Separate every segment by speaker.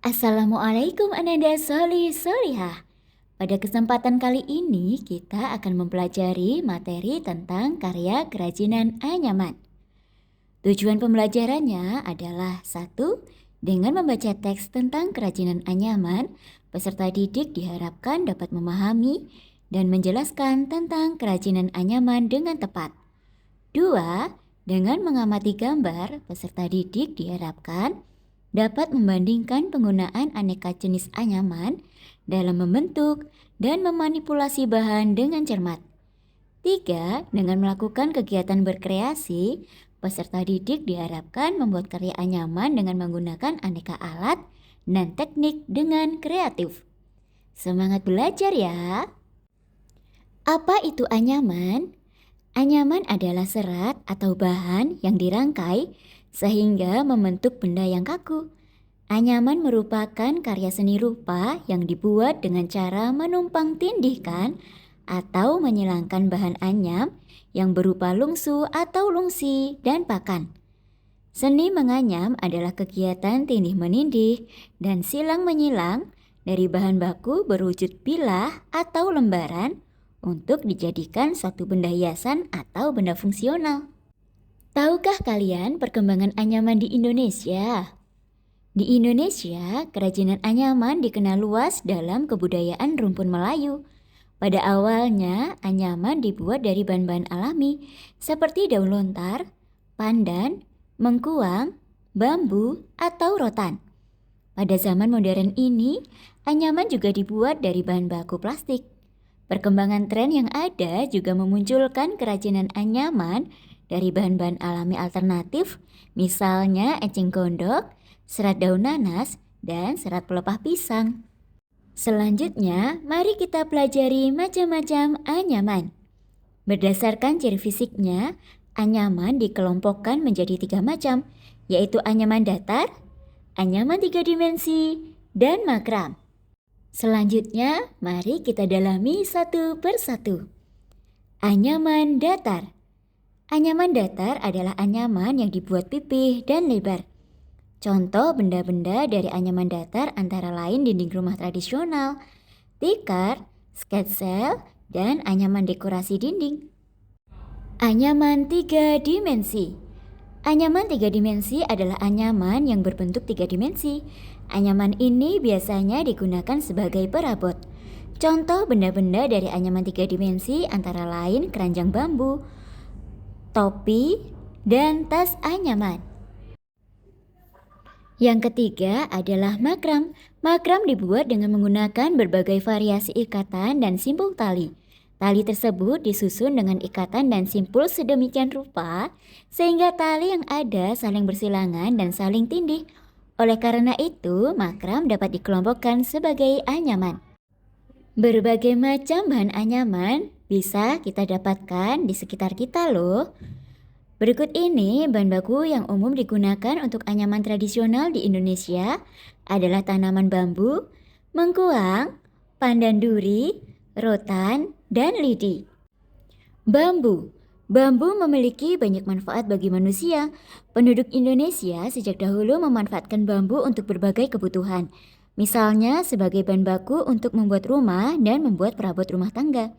Speaker 1: Assalamualaikum Ananda Solihah. Pada kesempatan kali ini kita akan mempelajari materi tentang karya kerajinan anyaman. Tujuan pembelajarannya adalah satu, dengan membaca teks tentang kerajinan anyaman, peserta didik diharapkan dapat memahami dan menjelaskan tentang kerajinan anyaman dengan tepat. Dua, dengan mengamati gambar, peserta didik diharapkan dapat membandingkan penggunaan aneka jenis anyaman dalam membentuk dan memanipulasi bahan dengan cermat. Tiga, dengan melakukan kegiatan berkreasi, peserta didik diharapkan membuat karya anyaman dengan menggunakan aneka alat dan teknik dengan kreatif. Semangat belajar ya! Apa itu anyaman? Anyaman adalah serat atau bahan yang dirangkai sehingga membentuk benda yang kaku. Anyaman merupakan karya seni rupa yang dibuat dengan cara menumpang tindihkan atau menyilangkan bahan anyam yang berupa lungsu atau lungsi dan pakan. Seni menganyam adalah kegiatan tindih menindih dan silang menyilang dari bahan baku berwujud bilah atau lembaran untuk dijadikan suatu benda hiasan atau benda fungsional. Tahukah kalian perkembangan anyaman di Indonesia? Di Indonesia, kerajinan anyaman dikenal luas dalam kebudayaan rumpun Melayu. Pada awalnya, anyaman dibuat dari bahan-bahan alami seperti daun lontar, pandan, mengkuang, bambu, atau rotan. Pada zaman modern ini, anyaman juga dibuat dari bahan baku plastik. Perkembangan tren yang ada juga memunculkan kerajinan anyaman dari bahan-bahan alami alternatif, misalnya eceng gondok, serat daun nanas, dan serat pelepah pisang. Selanjutnya, mari kita pelajari macam-macam anyaman. Berdasarkan ciri fisiknya, anyaman dikelompokkan menjadi 3 macam, yaitu anyaman datar, anyaman 3 dimensi, dan makram. Selanjutnya, mari kita dalami satu persatu. Anyaman datar. Anyaman datar adalah anyaman yang dibuat pipih dan lebar. Contoh benda-benda dari anyaman datar antara lain dinding rumah tradisional, tikar, sketsel, dan anyaman dekorasi dinding. Anyaman 3 dimensi. Anyaman 3 dimensi adalah anyaman yang berbentuk 3 dimensi. Anyaman ini biasanya digunakan sebagai perabot. Contoh benda-benda dari anyaman 3 dimensi antara lain keranjang bambu, topi, dan tas anyaman. Yang ketiga adalah makram. Makram dibuat dengan menggunakan berbagai variasi ikatan dan simpul tali. Tali tersebut disusun dengan ikatan dan simpul sedemikian rupa sehingga tali yang ada saling bersilangan dan saling tindih. Oleh karena itu, makram dapat dikelompokkan sebagai anyaman. Berbagai macam bahan anyaman bisa kita dapatkan di sekitar kita loh. Berikut ini bahan baku yang umum digunakan untuk anyaman tradisional di Indonesia adalah tanaman bambu, mengkuang, pandan duri, rotan, dan lidi. Bambu. Bambu memiliki banyak manfaat bagi manusia. Penduduk Indonesia sejak dahulu memanfaatkan bambu untuk berbagai kebutuhan. Misalnya sebagai bahan baku untuk membuat rumah dan membuat perabot rumah tangga.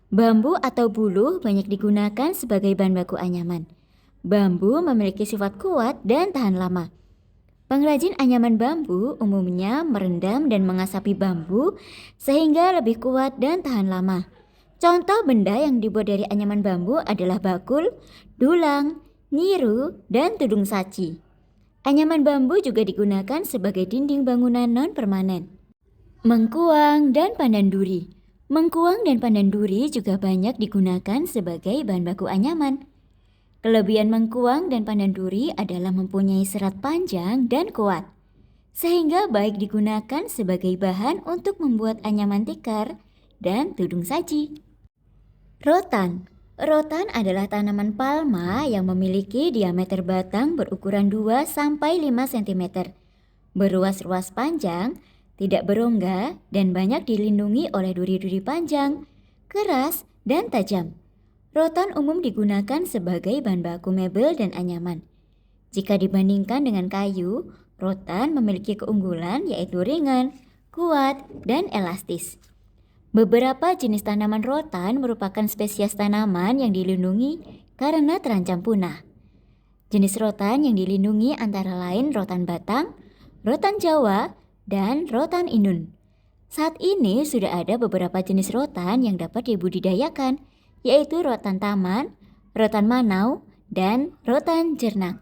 Speaker 1: Bambu atau buluh banyak digunakan sebagai bahan baku anyaman. Bambu memiliki sifat kuat dan tahan lama. Pengrajin anyaman bambu umumnya merendam dan mengasapi bambu sehingga lebih kuat dan tahan lama. Contoh benda yang dibuat dari anyaman bambu adalah bakul, dulang, nyiru, dan tudung saci. Anyaman bambu juga digunakan sebagai dinding bangunan non-permanen. Mengkuang dan pandan duri. Mengkuang dan pandan duri juga banyak digunakan sebagai bahan baku anyaman. Kelebihan mengkuang dan pandan duri adalah mempunyai serat panjang dan kuat, sehingga baik digunakan sebagai bahan untuk membuat anyaman tikar dan tudung saji. Rotan. Rotan adalah tanaman palma yang memiliki diameter batang berukuran 2-5 cm, beruas-ruas panjang, tidak berongga, dan banyak dilindungi oleh duri-duri panjang, keras, dan tajam. Rotan umum digunakan sebagai bahan baku mebel dan anyaman. Jika dibandingkan dengan kayu, Rotan memiliki keunggulan yaitu ringan, kuat, dan elastis. Beberapa jenis tanaman rotan merupakan spesies tanaman yang dilindungi karena terancam punah. Jenis rotan yang dilindungi antara lain rotan batang, rotan Jawa, dan rotan Indun. Saat ini sudah ada beberapa jenis rotan yang dapat dibudidayakan, yaitu rotan taman, rotan manau, dan rotan jernak.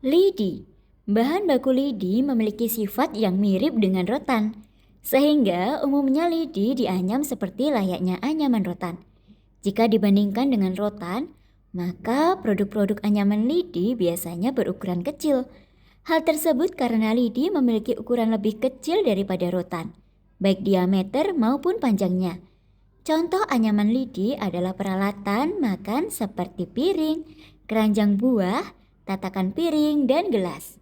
Speaker 1: Lidi. Bahan baku lidi memiliki sifat yang mirip dengan rotan, sehingga umumnya lidi dianyam seperti layaknya anyaman rotan. Jika dibandingkan dengan rotan, maka produk-produk anyaman lidi biasanya berukuran kecil. Hal tersebut karena lidi memiliki ukuran lebih kecil daripada rotan, baik diameter maupun panjangnya. Contoh anyaman lidi adalah peralatan makan seperti piring, keranjang buah, tatakan piring, dan gelas.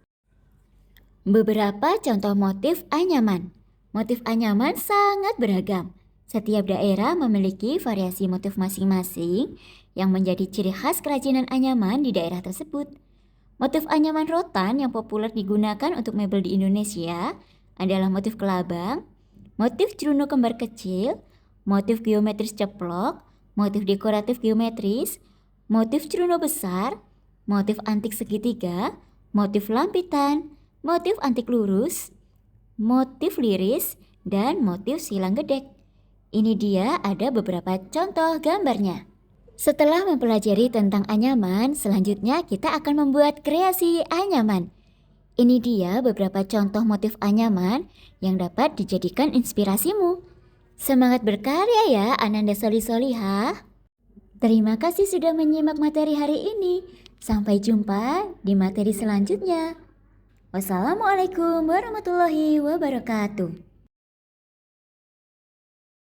Speaker 1: Beberapa contoh motif anyaman. Motif anyaman sangat beragam. Setiap daerah memiliki variasi motif masing-masing yang menjadi ciri khas kerajinan anyaman di daerah tersebut. Motif anyaman rotan yang populer digunakan untuk mebel di Indonesia adalah motif kelabang, motif ceruno kembar kecil, motif geometris ceplok, motif dekoratif geometris, motif ceruno besar, motif antik segitiga, motif lampitan, motif antik lurus, motif liris, dan motif silang gedek. Ini dia ada beberapa contoh gambarnya. Setelah mempelajari tentang anyaman, selanjutnya kita akan membuat kreasi anyaman. Ini dia beberapa contoh motif anyaman yang dapat dijadikan inspirasimu. Semangat berkarya ya Ananda Solih-Solihah. Terima kasih sudah menyimak materi hari ini. Sampai jumpa di materi selanjutnya. Wassalamualaikum warahmatullahi wabarakatuh.